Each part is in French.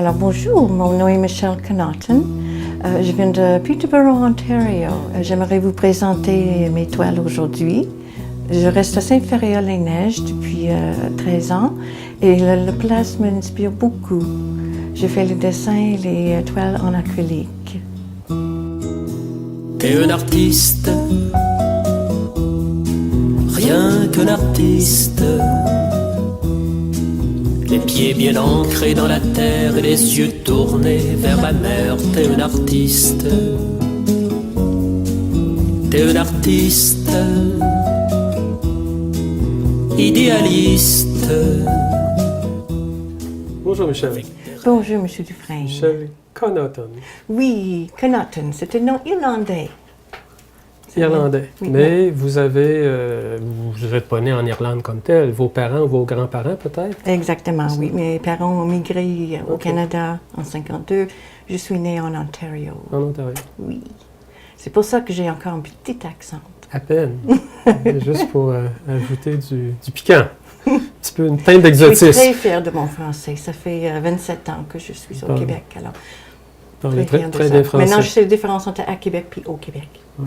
Alors bonjour, mon nom est Michelle Connaughton. Je viens de Peterborough, Ontario. J'aimerais vous présenter mes toiles aujourd'hui. Je reste à Saint-Ferréol-les-Neiges depuis 13 ans et la place m'inspire beaucoup. Je fais les dessins et les toiles en acrylique. T'es un artiste, rien qu'un artiste. Les pieds bien ancrés dans la terre et les yeux tournés vers la mer. T'es un artiste, t'es un artiste, idéaliste. Bonjour Michel. Bonjour, Monsieur Dufresne. Michel Connaughton. Oui, Connaughton, c'est un nom irlandais. Irlandais. Oui, Mais vous n'êtes pas né en Irlande comme tel. Vos parents ou vos grands-parents peut-être? Exactement, oui. Mes parents ont migré au Ok. Canada en 1952. Je suis née en Ontario. En Ontario. Oui. C'est pour ça que j'ai encore un petit accent. À peine. Juste pour ajouter du piquant. Un petit peu une teinte d'exotisme. Je suis très fière de mon français. Ça fait 27 ans que je suis au Bon. Québec. Alors, Vous parlez très, fière de très ça. bien français. Maintenant, je sais la différence entre à Québec et au Québec. Ouais.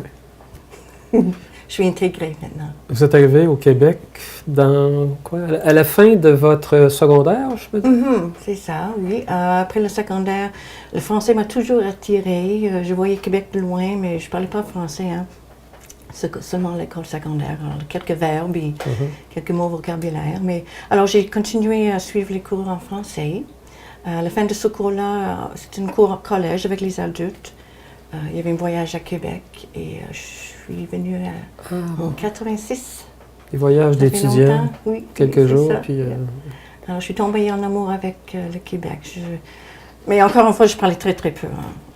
Je suis intégrée maintenant. Vous êtes arrivé au Québec dans quoi? À la fin de votre secondaire, je peux dire? C'est ça, oui. Après le secondaire, le français m'a toujours attirée. Je voyais Québec de loin, mais je ne parlais pas français. Hein. Seulement à l'école secondaire. Alors, quelques verbes et quelques mots vocabulaire. Mais, alors, j'ai continué à suivre les cours en français. À la fin de ce cours-là, c'était un cours au collège avec les adultes. Il y avait un voyage à Québec et je suis venue en 86. Les voyages Ça fait d'étudiants, longtemps. Oui, quelques c'est jours, ça. puis... Alors, je suis tombée en amour avec le Québec. Mais encore une fois, je parlais très, très peu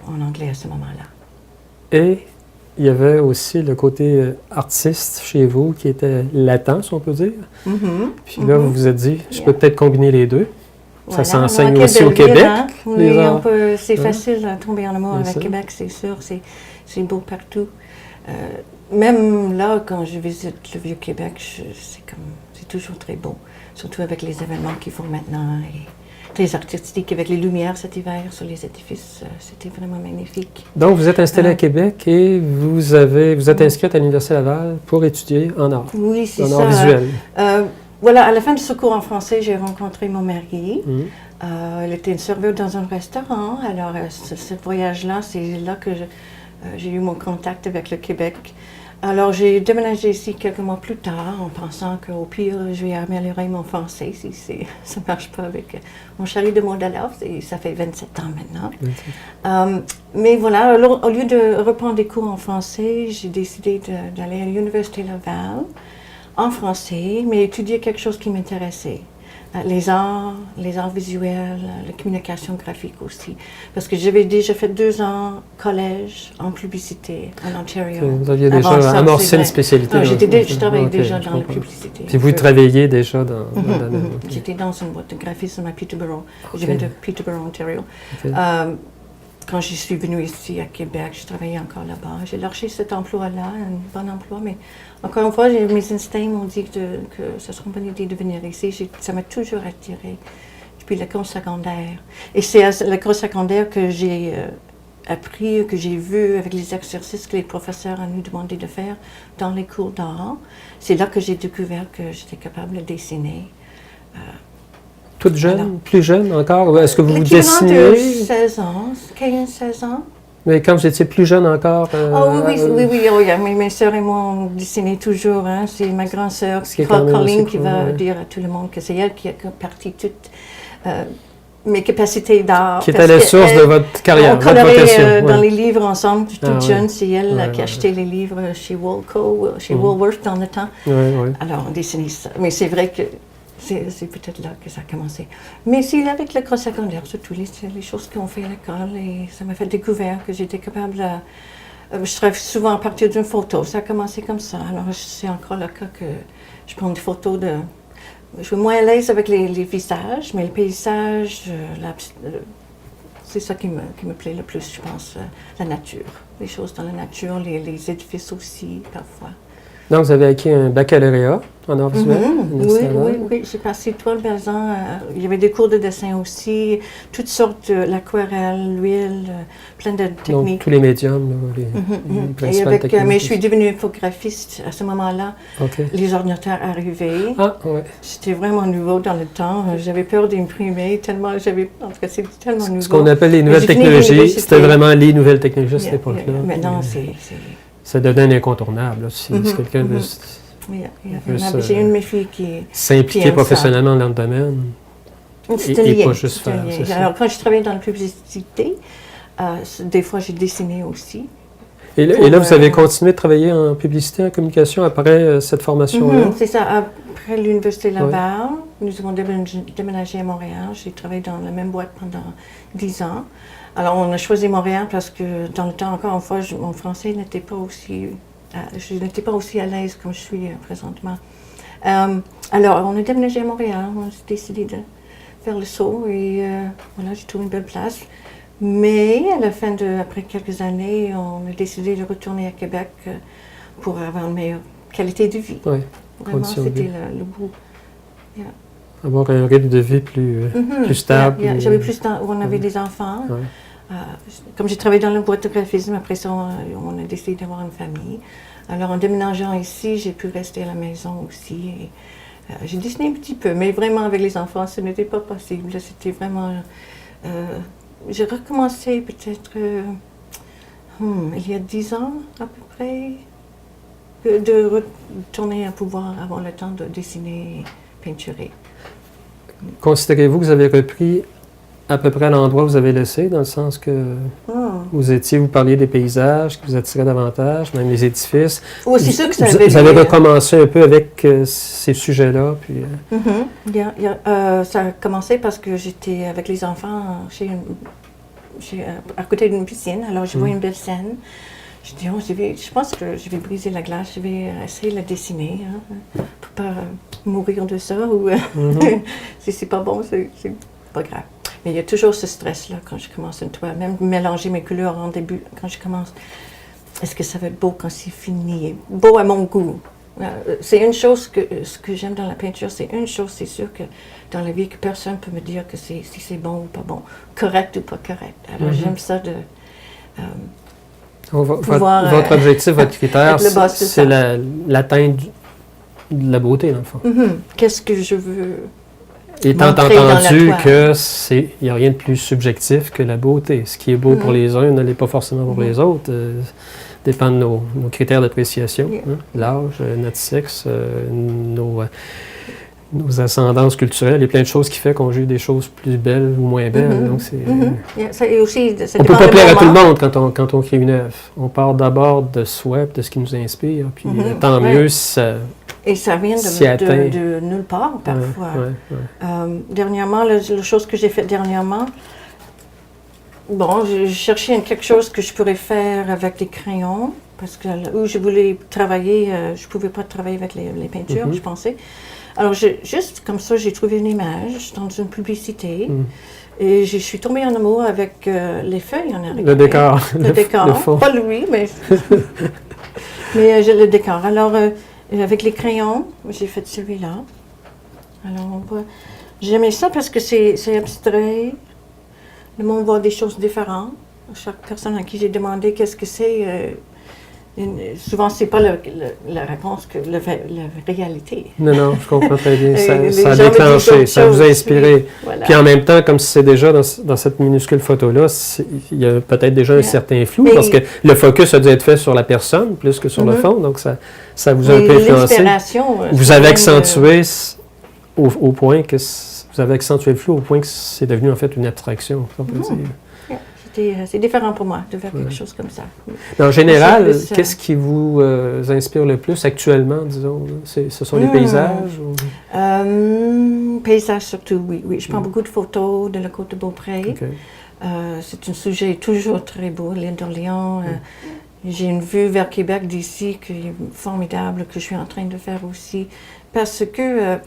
en anglais à ce moment-là. Et il y avait aussi le côté artiste chez vous qui était latent, si on peut dire. Puis là, vous vous êtes dit, je peux peut-être combiner les deux. Ça s'enseigne Alors, aussi au quelle belle Québec. ville, hein? les Oui, arts. c'est Hein? facile de tomber en amour Bien avec sûr. Québec, c'est sûr. C'est beau partout. Même là, quand je visite le Vieux-Québec, c'est toujours très beau. Surtout avec les événements qu'ils font maintenant. Et très artistique, avec les lumières cet hiver sur les édifices. C'était vraiment magnifique. Donc, vous êtes installé à Québec et vous êtes inscrite à l'Université Laval pour étudier en art, Oui, c'est en ça. art visuel. Voilà, à la fin de ce cours en français, j'ai rencontré mon mari. Elle était une serveuse dans un restaurant. Alors, ce voyage-là, c'est là que j'ai eu mon contact avec le Québec. Alors, j'ai déménagé ici quelques mois plus tard en pensant qu'au pire, je vais améliorer mon français si ça ne marche pas avec mon chéri de Montdalaf. Ça fait 27 ans maintenant. Mais voilà, alors, au lieu de reprendre des cours en français, j'ai décidé d'aller à l'Université Laval en français, mais étudier quelque chose qui m'intéressait. Les arts visuels, la communication graphique aussi. Parce que j'avais déjà fait 2 ans collège en publicité en Ontario. Vous aviez Avant déjà ça, amorcé c'est une vrai. spécialité. Non, là. je travaillais Ok, déjà je dans la comprends. publicité. Puis vous travailliez déjà dans le domaine. Ok. J'étais dans une boîte de graphisme à Peterborough. Ok. Je viens de Peterborough, Ontario. Ok. Quand je suis venue ici à Québec, je travaillais encore là-bas. J'ai lâché cet emploi-là, un bon emploi, mais encore une fois, mes instincts m'ont dit que ce serait une bonne idée de venir ici. Ça m'a toujours attirée depuis l'école secondaire. Et c'est à l'école secondaire que j'ai appris, que j'ai vu avec les exercices que les professeurs nous demandaient de faire dans les cours d'art. C'est là que j'ai découvert que j'étais capable de dessiner. Toute jeune, Alors, plus jeune encore? Est-ce que vous l'équivalent de dessinez? 16 ans, 15-16 ans. Mais quand vous étiez plus jeune encore? Mes sœurs et moi, on dessinait toujours. Hein. C'est ma grande sœur, Ce qui est quand même Colleen, assez qui cool, va ouais. dire à tout le monde que c'est elle qui a parti toutes mes capacités d'art. Qui parce était la que source de votre carrière, On votre colorait vocation. dans ouais. les livres ensemble, toute Ah, jeune. ouais. C'est elle Ouais, qui ouais. achetait les livres chez Woolco, chez Woolworth dans le temps. Ouais, ouais. Alors, on dessinait ça. Mais c'est vrai que c'est peut-être là que ça a commencé. Mais c'est avec l'école secondaire, surtout les choses qu'on fait à l'école. Et ça m'a fait découvrir que j'étais capable de... je travaille souvent à partir d'une photo. Ça a commencé comme ça. Alors, c'est encore le cas que je prends des photos de... Je suis moins à l'aise avec les visages, mais le paysage, c'est ça qui me plaît le plus, je pense. La nature. Les choses dans la nature, les édifices aussi, parfois. Donc, vous avez acquis un baccalauréat en arts visuels. Oui. J'ai passé 12 ans. Il y avait des cours de dessin aussi, toutes sortes, l'aquarelle, l'huile, plein de techniques. Donc, tous les médiums, là, les principales techniques. Mais je suis devenue infographiste à ce moment-là. OK. Les ordinateurs arrivaient. Ah, oui. C'était vraiment nouveau dans le temps. J'avais peur d'imprimer tellement en tout cas, c'était tellement nouveau. Ce qu'on appelle les nouvelles technologies, c'était vraiment les nouvelles technologies à cette époque-là. Maintenant, ça devient un incontournable. Là, si quelqu'un veut j'ai une de mes filles qui s'impliquer professionnellement dans le domaine et pas juste faire. Alors, quand je travaillais dans la publicité, des fois, j'ai dessiné aussi. Et là, vous avez continué de travailler en publicité, en communication après cette formation-là? C'est ça. Après l'Université Laval, nous avons déménagé à Montréal. J'ai travaillé dans la même boîte pendant 10 ans. Alors, on a choisi Montréal parce que, dans le temps, encore une fois, mon français n'était pas aussi... je n'étais pas aussi à l'aise comme je suis présentement. Alors, on a déménagé à Montréal. On a décidé de faire le saut et voilà, j'ai trouvé une belle place. Mais à la fin après quelques années, on a décidé de retourner à Québec pour avoir une meilleure qualité de vie. Oui, vraiment, c'était le bout. Yeah. Avoir un rythme de vie plus stable. J'avais plus de temps où on avait des enfants. Comme j'ai travaillé dans le boîte de graphisme, après ça, on a décidé d'avoir une famille. Alors, en déménageant ici, j'ai pu rester à la maison aussi. J'ai dessiné un petit peu, mais vraiment avec les enfants, ce n'était pas possible. C'était vraiment... j'ai recommencé peut-être il y a 10 ans à peu près, de retourner à pouvoir avoir le temps de dessiner et peinturer. Considérez-vous que vous avez repris à peu près l'endroit où vous avez laissé, dans le sens que vous parliez des paysages qui vous attiraient davantage, même les édifices. Oh, c'est sûr que ça vous avez recommencé un peu avec ces sujets-là. Puis, ça a commencé parce que j'étais avec les enfants à côté d'une piscine, alors je vois une belle scène. Je dis, je pense que je vais briser la glace, je vais essayer de la dessiner, pour pas mourir de ça, ou si c'est pas bon, c'est pas grave. Mais il y a toujours ce stress-là quand je commence une toile, même mélanger mes couleurs en début, quand je commence. Est-ce que ça va être beau quand c'est fini? Beau à mon goût. C'est une chose ce que j'aime dans la peinture, c'est une chose, c'est sûr que dans la vie, que personne ne peut me dire que si c'est bon ou pas bon, correct ou pas correct. Alors j'aime ça de... votre objectif, votre critère, c'est l'atteinte de la beauté, dans le fond. Qu'est-ce que je veux étant entendu qu'il n'y a rien de plus subjectif que la beauté. Ce qui est beau pour les uns ne l'est pas forcément pour les autres. Dépend de nos critères d'appréciation. L'âge, notre sexe, nos ascendances culturelles. Il y a plein de choses qui font qu'on juge des choses plus belles ou moins belles. Donc c'est, on ne peut pas plaire à tout le monde quand on crée une œuvre. On part d'abord de soi, de ce qui nous inspire. Puis tant mieux si ça... Et ça vient de nulle part, parfois. Dernièrement, la chose que j'ai faite dernièrement, j'ai cherché quelque chose que je pourrais faire avec des crayons, parce que où je voulais travailler, je ne pouvais pas travailler avec les peintures, je pensais. Alors, juste comme ça, j'ai trouvé une image dans une publicité, et je suis tombée en amour avec les feuilles en arrière. Le décor. Le décor. Pas lui, mais le décor. Alors, avec les crayons, j'ai fait celui-là. Alors, j'aimais ça parce que c'est abstrait. Le monde voit des choses différentes. Chaque personne à qui j'ai demandé qu'est-ce que c'est, souvent, c'est pas la réponse que la réalité. Non, je comprends très bien. Ça a déclenché, ça vous a inspiré. Voilà. Puis en même temps, comme si c'est déjà dans cette minuscule photo-là, il y a peut-être déjà un certain flou, parce que le focus a dû être fait sur la personne plus que sur le fond, donc ça vous a un peu influencé. Vous avez accentué au point que vous avez accentué le flou au point que c'est devenu en fait une abstraction, on peut dire. C'est différent pour moi de faire quelque chose comme ça. En général, qu'est-ce qui vous inspire le plus actuellement, disons? Ce sont les paysages? Paysages surtout, oui. Je prends beaucoup de photos de la côte de Beaupré. C'est un sujet toujours très beau, l'île d'Orléans. J'ai une vue vers Québec d'ici qui est formidable, que je suis en train de faire aussi. Parce que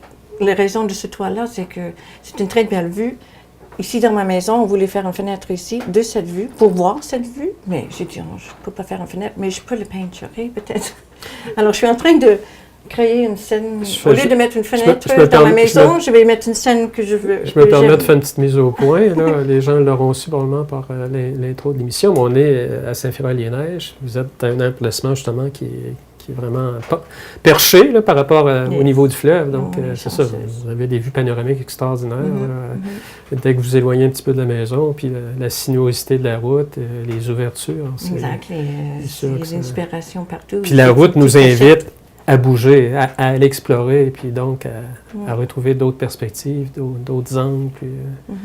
la raison de ce toit-là, c'est que c'est une très belle vue. Ici, dans ma maison, on voulait faire une fenêtre ici, de cette vue, pour voir cette vue. Mais j'ai dit, non, je ne peux pas faire une fenêtre, mais je peux le peinturer peut-être. Alors, je suis en train de créer une scène. Au lieu de mettre une fenêtre je me dans ma permets- maison, je vais mettre une scène que je veux. Je me que permets j'aime. de faire une petite mise au point. Là. Les gens l'auront su probablement par l'intro de l'émission, mais on est à Saint-Firol-les-Neiges. Vous êtes dans un emplacement justement qui est vraiment perché là, par rapport au niveau du fleuve. Donc, Oui, c'est ça, chanceuse. vous avez des vues panoramiques extraordinaires. Mhm, là. Dès que vous éloignez un petit peu de la maison, puis la sinuosité de la route, les ouvertures. Exact. c'est sûr que Les ça- inspirations partout. Puis la C'est route tout nous cachette. invite à bouger, à l'explorer, et puis donc à retrouver d'autres perspectives, d'autres angles. Puis, Mhm,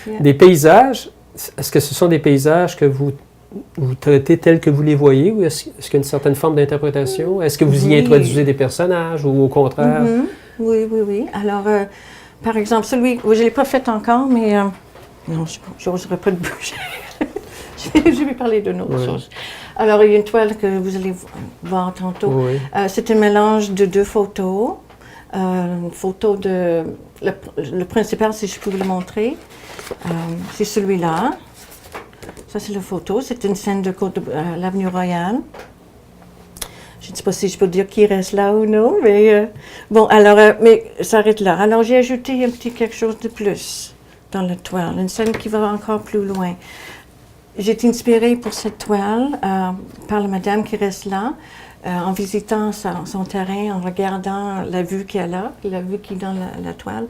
yeah. Des paysages, est-ce que ce sont des paysages que vous traitez tels que vous les voyez, ou est-ce qu'il y a une certaine forme d'interprétation? Est-ce que vous y Oui. introduisez des personnages, ou au contraire? Mhm. Oui. Alors, par exemple, celui, je ne l'ai pas fait encore, mais non, je n'oserais pas de bouger. Je vais parler d'une autre Oui. chose. Alors, il y a une toile que vous allez voir tantôt. Oui. C'est un mélange de deux photos. Une photo de... Le principal, si je peux vous le montrer, c'est celui-là. Ça, c'est la photo. C'est une scène de l'avenue Royale. Je ne sais pas si je peux dire qui reste là ou non, mais bon, alors, mais ça arrête là. Alors, j'ai ajouté un petit quelque chose de plus dans la toile, une scène qui va encore plus loin. J'ai été inspirée pour cette toile par la madame qui reste là, en visitant son terrain, en regardant la vue qu'elle a, la vue qui est dans la toile.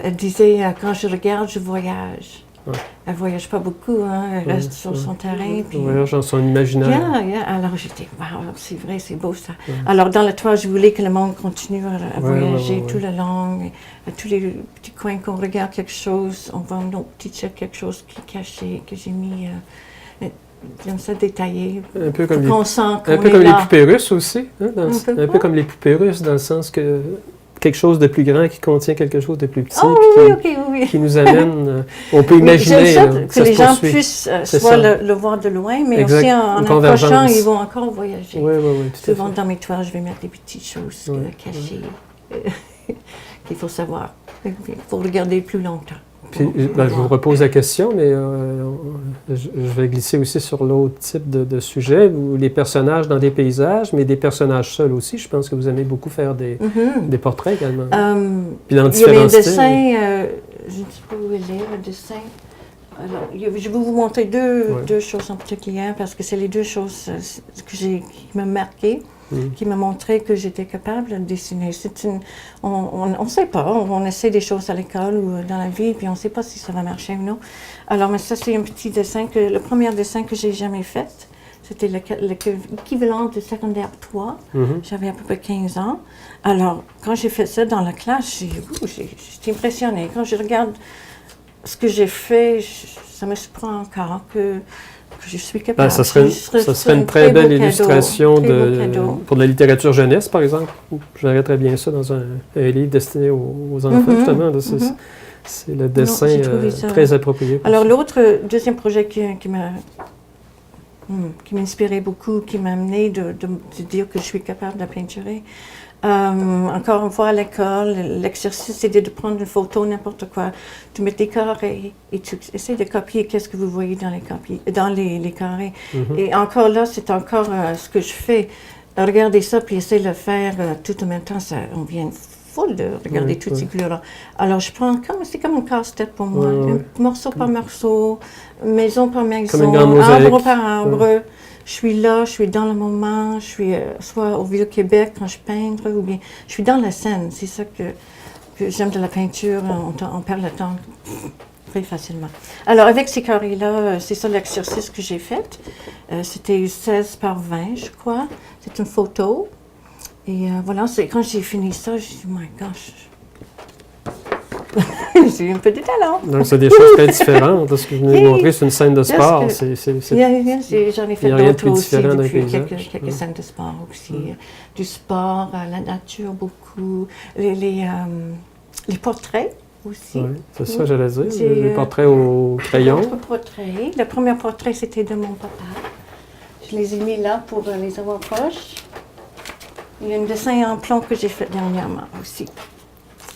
Elle disait, quand je regarde, je voyage. Ouais. Elle ne voyage pas beaucoup, hein, elle reste sur son terrain. Puis, Voyage dans son imaginaire. Yeah. Alors j'étais, wow, c'est vrai, c'est beau ça. Alors dans la toile, je voulais que le monde continue à voyager tout le long. Et à tous les petits coins qu'on regarde quelque chose, on voit une autre petite quelque chose qui est caché, que j'ai mis, j'aime ça détaillé. Un peu comme, Qu'on sent qu'on un peu est comme les là. poupées russes aussi. Hein, Un un peu peu comme les poupées russes, dans le sens que quelque chose de plus grand qui contient quelque chose de plus petit. Oh puis oui. qui nous amène, on peut Oui, imaginer j'aime là, ça, que ça les se gens poursuit. puissent C'est soit ça. le voir de loin, mais Exact. aussi en Une approchant, convergence. ils vont encore voyager. Oui, tout à Souvent fait. dans mes toiles, je vais mettre des petites choses Ouais, cachées qu'il faut savoir. Il faut regarder plus longtemps. Puis, je vous repose la question, mais je vais glisser aussi sur l'autre type de sujet, où les personnages dans des paysages, mais des personnages seuls aussi. Je pense que vous aimez beaucoup faire des portraits également. Puis dans Il y avait un différents styles. dessin, je ne sais pas où il est, le dessin. Alors, je vais vous montrer deux choses en particulier, parce que c'est les deux choses qui m'ont marqué, qui m'ont montré que j'étais capable de dessiner. On ne sait pas, on essaie des choses à l'école ou dans la vie, puis on ne sait pas si ça va marcher ou non. Alors, mais ça, c'est un petit dessin, le premier dessin que j'ai jamais fait. C'était l'équivalent de secondaire 3. J'avais à peu près 15 ans. Alors, quand j'ai fait ça dans la classe, j'étais impressionnée. Quand je regarde ce que j'ai fait, ça me surprend encore que je suis capable. Ça serait une très belle illustration pour de la littérature jeunesse, par exemple. J'aurais très bien ça dans un livre destiné aux enfants, justement. Là, c'est le dessin très approprié. Alors, deuxième projet qui m'a inspiré beaucoup, qui m'a amené de dire que je suis capable de peinturer. Encore une fois, à l'école, l'exercice, c'était de prendre une photo, n'importe quoi, tu mets des carrés et tu essaies de copier qu'est-ce que vous voyez dans les carrés. Et encore là, c'est encore ce que je fais. Regardez ça, puis essayer de le faire tout en même temps, on vient folle de regarder toutes ces couleurs-là. Alors, c'est comme un casse-tête pour moi, morceau par morceau, maison par maison, arbre par arbre. Je suis là, je suis dans le moment, je suis soit au Vieux-Québec quand je peindre, ou bien je suis dans la scène. C'est ça que j'aime de la peinture, on perd le temps très facilement. Alors, avec ces carrés-là, c'est ça l'exercice que j'ai fait. C'était 16 par 20, je crois. C'est une photo. Et voilà, quand j'ai fini ça, j'ai dit, oh my gosh, j'ai eu un peu de talent. Donc, c'est des choses très différentes. Ce que vous venez de montrer, c'est une scène de sport. J'en ai fait d'autres aussi depuis quelques scènes de sport aussi. Du sport, la nature beaucoup, les portraits aussi. Oui, c'est ça, j'allais dire. Les portraits au crayon. Le premier portrait, c'était de mon papa. Je les ai mis là pour les avoir proches. Il y a un dessin en plomb que j'ai fait dernièrement aussi.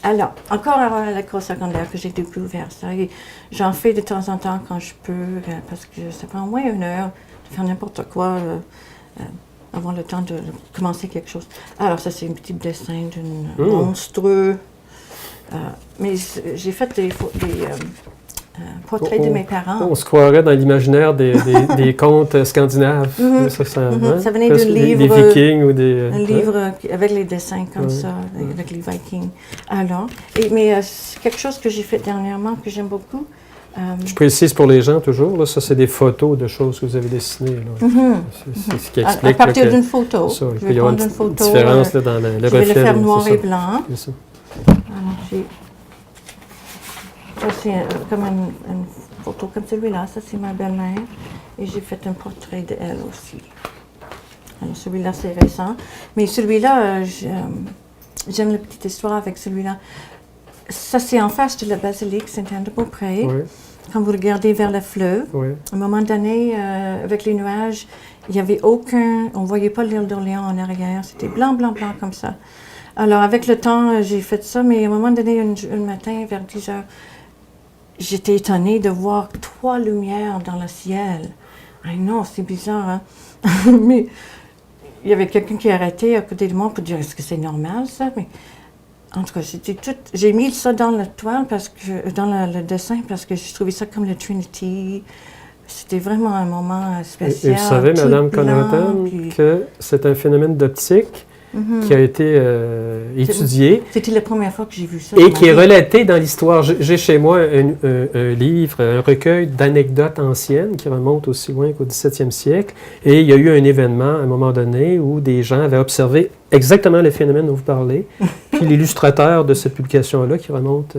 Alors, encore avant l'école secondaire que j'ai découvert ça, et j'en fais de temps en temps quand je peux, parce que ça prend au moins 1 heure de faire n'importe quoi, avoir le temps de commencer quelque chose. Alors ça, c'est un petit dessin d'un monstrueux. Mais j'ai fait des portraits de mes parents. On se croirait dans l'imaginaire des contes scandinaves. Ça venait d'un livre. Des Vikings ou des... Un livre avec les dessins comme ça, avec les Vikings. Alors, mais c'est quelque chose que j'ai fait dernièrement que j'aime beaucoup. Je précise pour les gens toujours, là, ça c'est des photos de choses que vous avez dessinées. C'est ce qui explique. À partir d'une photo. Ça, il peut y avoir une différence là, dans le reflet. Je vais le faire noir et blanc. C'est ça. Alors, ça, c'est comme une photo comme celui-là. Ça, c'est ma belle-mère. Et j'ai fait un portrait d'elle aussi. Alors, celui-là, c'est récent. Mais celui-là, j'aime la petite histoire avec celui-là. Ça, c'est en face de la basilique Saint-Anne-de-Beaupré. Oui. Quand vous regardez vers le fleuve, à un moment donné, avec les nuages, il n'y avait aucun... On ne voyait pas l'île d'Orléans en arrière. C'était blanc, blanc, blanc comme ça. Alors, avec le temps, j'ai fait ça, mais à un moment donné, un matin, vers 10 heures, j'étais étonnée de voir 3 lumières dans le ciel. Ah non, c'est bizarre, hein? Mais il y avait quelqu'un qui arrêtait à côté de moi pour dire, est-ce que c'est normal, ça? Mais en tout cas, c'était tout... J'ai mis ça dans la toile, dans le dessin, parce que je trouvais ça comme le Trinity. C'était vraiment un moment spécial. Et vous savez, Mme Connaughton, que c'est un phénomène d'optique qui a été étudié. C'était la première fois que j'ai vu ça. Et qui est relaté dans l'histoire. J'ai chez moi un livre, un recueil d'anecdotes anciennes qui remonte aussi loin qu'au 17e siècle. Et il y a eu un événement à un moment donné où des gens avaient observé exactement le phénomène dont vous parlez. Puis l'illustrateur de cette publication-là, qui remonte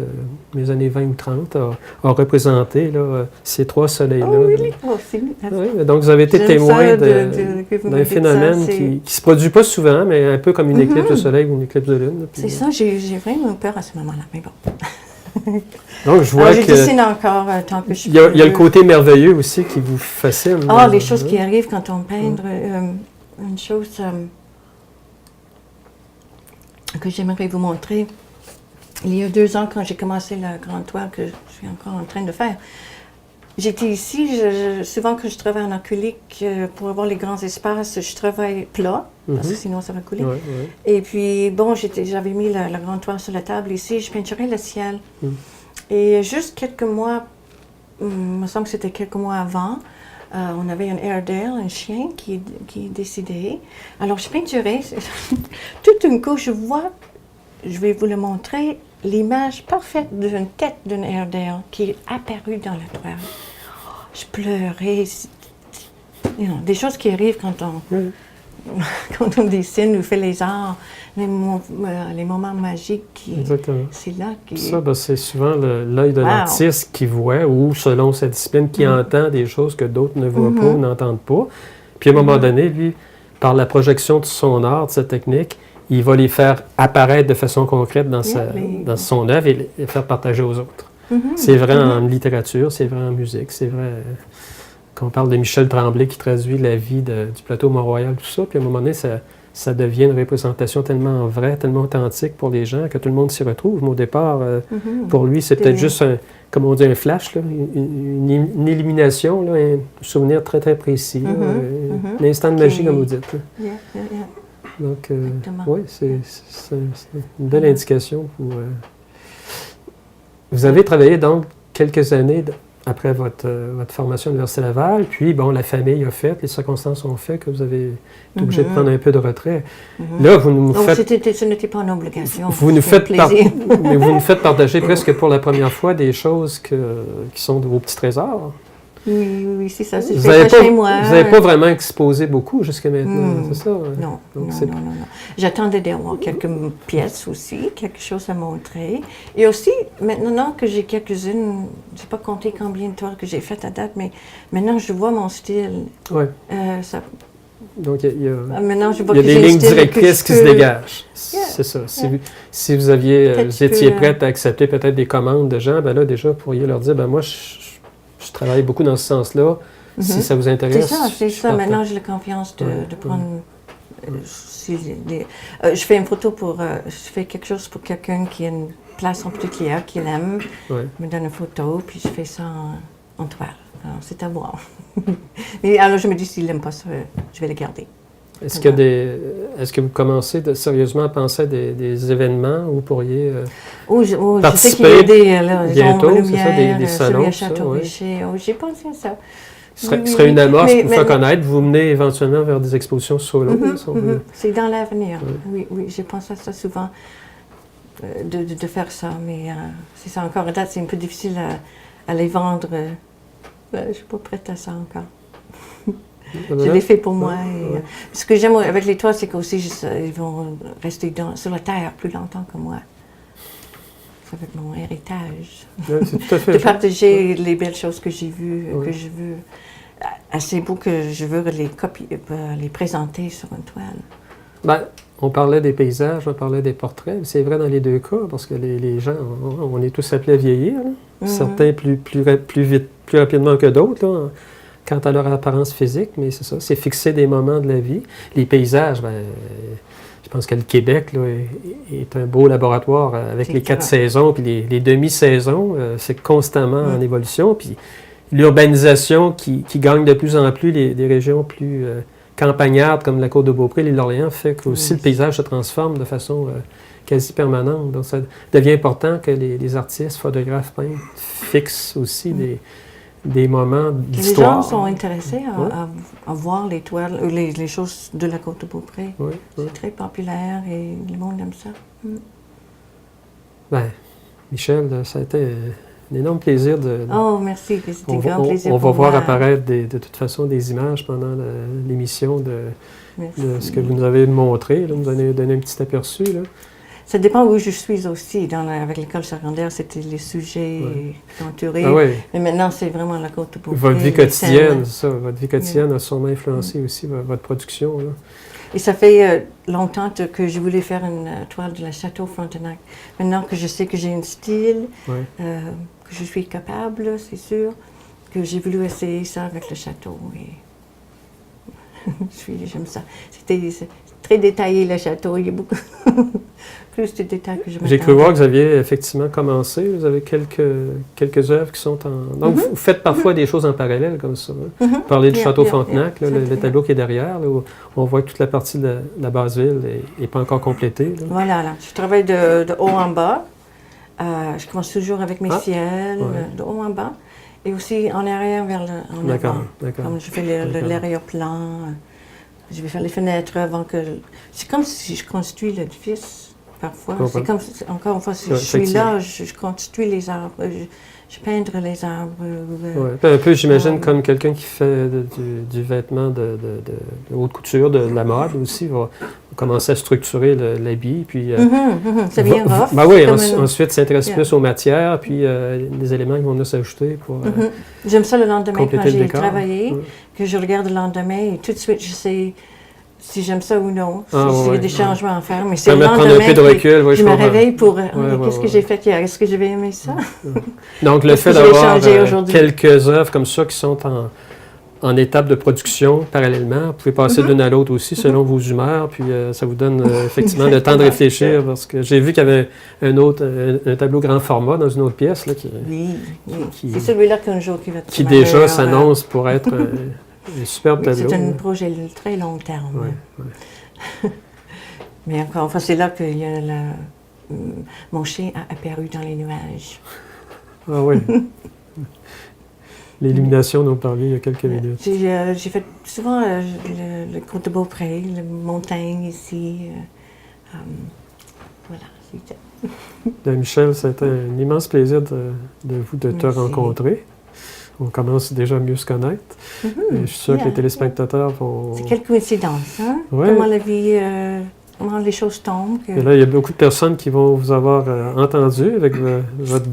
les années 20 ou 30, a représenté là, ces 3 soleils-là. Oh oui, aussi. Oui, donc vous avez été témoin d'un phénomène qui ne se produit pas souvent, mais un peu comme une éclipse de soleil ou une éclipse de lune. C'est ça, j'ai vraiment peur à ce moment-là, mais bon. Donc je vois je dessine encore tant que je peux. Il y a le côté merveilleux aussi qui vous fascine. Les choses qui arrivent quand on peint. Une chose... que j'aimerais vous montrer. Il y a 2 ans, quand j'ai commencé la grande toile que je suis encore en train de faire, j'étais ici, souvent quand je travaille en acrylique, pour avoir les grands espaces, je travaille plat, parce que sinon ça va couler. Et puis, bon, j'avais mis la grande toile sur la table ici, je peinturais le ciel. Et juste quelques mois, il me semble que c'était quelques mois avant, on avait un Airedale, un chien qui est décédé. Alors, je peinturais. Tout d'un coup, je vais vous le montrer, l'image parfaite d'une tête d'un Airedale qui est apparue dans la toile. Je pleurais. Des choses qui arrivent quand on dessine ou fait les arts, les moments magiques. C'est là qui... Ça, c'est souvent l'œil de l'artiste qui voit, ou selon sa discipline, qui entend des choses que d'autres ne voient pas ou n'entendent pas. Puis à un moment donné, lui, par la projection de son art, de sa technique, il va les faire apparaître de façon concrète dans son œuvre et les faire partager aux autres. C'est vrai en littérature, c'est vrai en musique, c'est vrai... Quand on parle de Michel Tremblay qui traduit la vie du plateau Mont-Royal, tout ça, puis à un moment donné, ça devient une représentation tellement vraie, tellement authentique pour les gens que tout le monde s'y retrouve. Mais au départ, pour lui, c'est peut-être juste, comme on dit, un flash, là, une illumination, là, un souvenir très, très précis, un instant de magie, comme vous dites. Donc, oui, c'est une belle indication pour... Vous avez travaillé donc quelques années après votre formation à l'Université Laval, puis, bon, la famille a fait, les circonstances ont fait que vous avez été obligé de prendre un peu de retrait. Là, vous nous faites... Ce n'était pas une obligation. Vous nous faites mais vous nous faites partager presque pour la première fois des choses qui sont de vos petits trésors. Oui, c'est ça. Vous n'avez pas vraiment exposé beaucoup jusqu'à maintenant, c'est ça? Non. J'attendais d'avoir quelques pièces aussi, quelque chose à montrer. Et aussi, maintenant que j'ai quelques-unes, je n'ai pas compté combien de toiles que j'ai faites à date, mais maintenant je vois mon style. Oui. Donc, il y a des lignes directrices qui se dégagent. C'est ça. Si vous étiez prête à accepter peut-être des commandes de gens, ben là, déjà, vous pourriez leur dire, ben moi, je travaille beaucoup dans ce sens-là. Si ça vous intéresse. C'est ça. Maintenant, j'ai la confiance de prendre... je fais une photo je fais quelque chose pour quelqu'un qui a une place en particulière, qu'il aime. Je me donne une photo, puis je fais ça en toile. Alors, c'est à voir. Mais alors, je me dis, s'il n'aime pas ça, je vais le garder. Est-ce que vous commencez sérieusement à penser à des événements où vous pourriez je sais qu'il y a des bientôt, ombres, c'est ça, des salons, Château-Richer. J'ai pensé à ça. Ce serait une amorce pour vous faire connaître, vous menez éventuellement vers des expositions solo. C'est dans l'avenir. Oui, j'ai pensé à ça souvent, de faire ça, mais c'est ça encore à date, c'est un peu difficile à les vendre. Je ne suis pas prête à ça encore. Je l'ai fait pour moi. Ce que j'aime avec les toits, c'est qu'aussi ils vont rester sur la terre plus longtemps que moi. Ça va être mon héritage. C'est tout à fait de partager les belles choses que j'ai vues, que je veux. Assez beau que je veux les présenter sur une toile. On parlait des paysages, on parlait des portraits. C'est vrai dans les deux cas, parce que les gens, on est tous appelés à vieillir. Certains plus vite, plus rapidement que d'autres, là, quant à leur apparence physique, mais c'est ça, c'est fixer des moments de la vie. Les paysages, je pense que le Québec là, est un beau laboratoire avec les 4 saisons, puis les demi-saisons, c'est constamment en évolution, puis l'urbanisation qui gagne de plus en plus des régions plus campagnardes comme la Côte-de-Beaupré, l'île d'Orléans, fait que aussi le paysage se transforme de façon quasi permanente. Donc ça devient important que les artistes, photographes, peintres fixent aussi des moments d'histoire. Les gens sont intéressés à voir les toiles, les choses de la Côte-de-Beaupré. C'est très populaire et le monde aime ça. Michel, ça a été un énorme plaisir Oh, merci. C'était un grand plaisir. On va voir apparaître de toute façon des images pendant l'émission de ce que vous nous avez montré. Là, vous avez donné un petit aperçu. Là. Ça dépend où je suis aussi. Avec l'école secondaire, c'était les sujets entourés. Mais maintenant, c'est vraiment la Côte-de-Beaupré. Votre vie quotidienne, c'est ça. Votre vie quotidienne a sûrement influencé aussi votre production. Là. Et ça fait longtemps que je voulais faire une toile de la Château Frontenac. Maintenant que je sais que j'ai un style, que je suis capable, c'est sûr, que j'ai voulu essayer ça avec le château. J'aime ça. C'est très détaillé, le château. Il y a beaucoup plus de détails que je m'attendais. J'ai cru voir que vous aviez effectivement commencé. Vous avez quelques œuvres qui sont en... Donc, vous faites parfois des choses en parallèle comme ça. Vous parlez du château Frontenac, le tableau qui est derrière, là, où on voit que toute la partie de la base ville n'est pas encore complétée. Là. Voilà, là. Je travaille de haut en bas. Je commence toujours avec mes ciels, de haut en bas. Et aussi en arrière vers en avant. Comme je fais l'arrière-plan. Je vais faire les fenêtres avant que... C'est comme si je construis l'édifice, parfois. C'est comme, encore une fois, si je suis là, je construis les arbres, je peindre les arbres. Un peu, j'imagine, comme quelqu'un qui fait du vêtement de haute couture, de la mode aussi, va commencer à structurer l'habit, puis... c'est bien rough. Ensuite, s'intéresse plus aux matières, puis les éléments qui vont venir s'ajouter pour J'aime ça le lendemain, quand j'ai travaillé, que je regarde le lendemain, et tout de suite, je sais si j'aime ça ou non, s'il y a des changements à faire. Mais c'est le lendemain que je me réveille pour... qu'est-ce que j'ai fait hier? Est-ce que je vais aimer ça? Donc, le fait d'avoir quelques œuvres comme ça qui sont en étape de production parallèlement, vous pouvez passer d'une à l'autre aussi selon vos humeurs, puis ça vous donne effectivement le temps de réfléchir, parce que j'ai vu qu'il y avait un tableau grand format dans une autre pièce. Là, c'est celui-là qu'un jour qui va être qui déjà s'annonce pour être un superbe tableau. C'est un projet de très long terme. Mais encore une fois, c'est là que mon chien a apparu dans les nuages. Ah oui. L'illumination dont on parlait il y a quelques minutes. J'ai fait souvent le Côte-de-Beaupré, la montagne ici. Voilà, c'est ça. Michel, c'était un immense plaisir de te rencontrer. On commence déjà à mieux se connaître. Je suis sûr que les téléspectateurs vont... C'est quelle coïncidence, hein? Comment la vie... comment les choses tombent. Et là, il y a beaucoup de personnes qui vont vous avoir entendu avec votre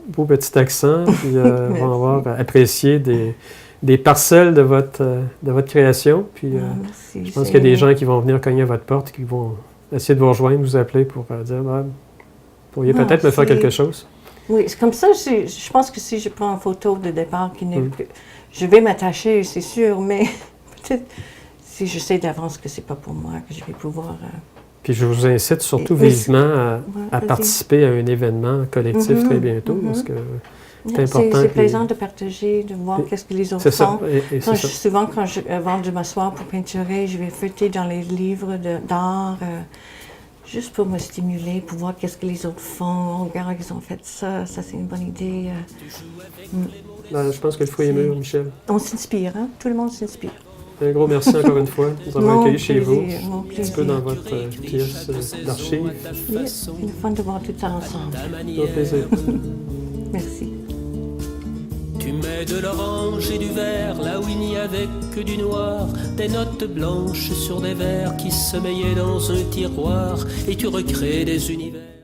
beau petit accent, puis vont avoir apprécié des parcelles de votre création. Puis je pense qu'il y a des gens qui vont venir cogner à votre porte, qui vont essayer de vous rejoindre, vous appeler pour dire vous pourriez peut-être me faire quelque chose. Oui, c'est comme ça. Je pense que si je prends une photo de départ qui n'est je vais m'attacher, c'est sûr, mais peut-être si je sais d'avance que c'est pas pour moi, que je vais pouvoir... Puis je vous incite surtout vivement à participer à un événement collectif très bientôt, parce que C'est important. C'est plaisant de partager, de voir qu'est-ce que les autres font. Souvent, avant de m'asseoir pour peinturer, je vais feuilleter dans les livres d'art, juste pour me stimuler, pour voir qu'est-ce que les autres font. Regarde, ils ont fait ça c'est une bonne idée. Je pense que le fruit est mûr, Michel. On s'inspire, hein? Tout le monde s'inspire. Un gros merci encore une fois de nous avoir accueillis chez vous. Un petit peu dans votre pièce d'archives. C'est le fun de voir tout ça ensemble. Au plaisir. Merci. Tu mets de l'orange et du vert là où il n'y avait que du noir, des notes blanches sur des verres qui sommeillaient dans un tiroir, et tu recrées des univers.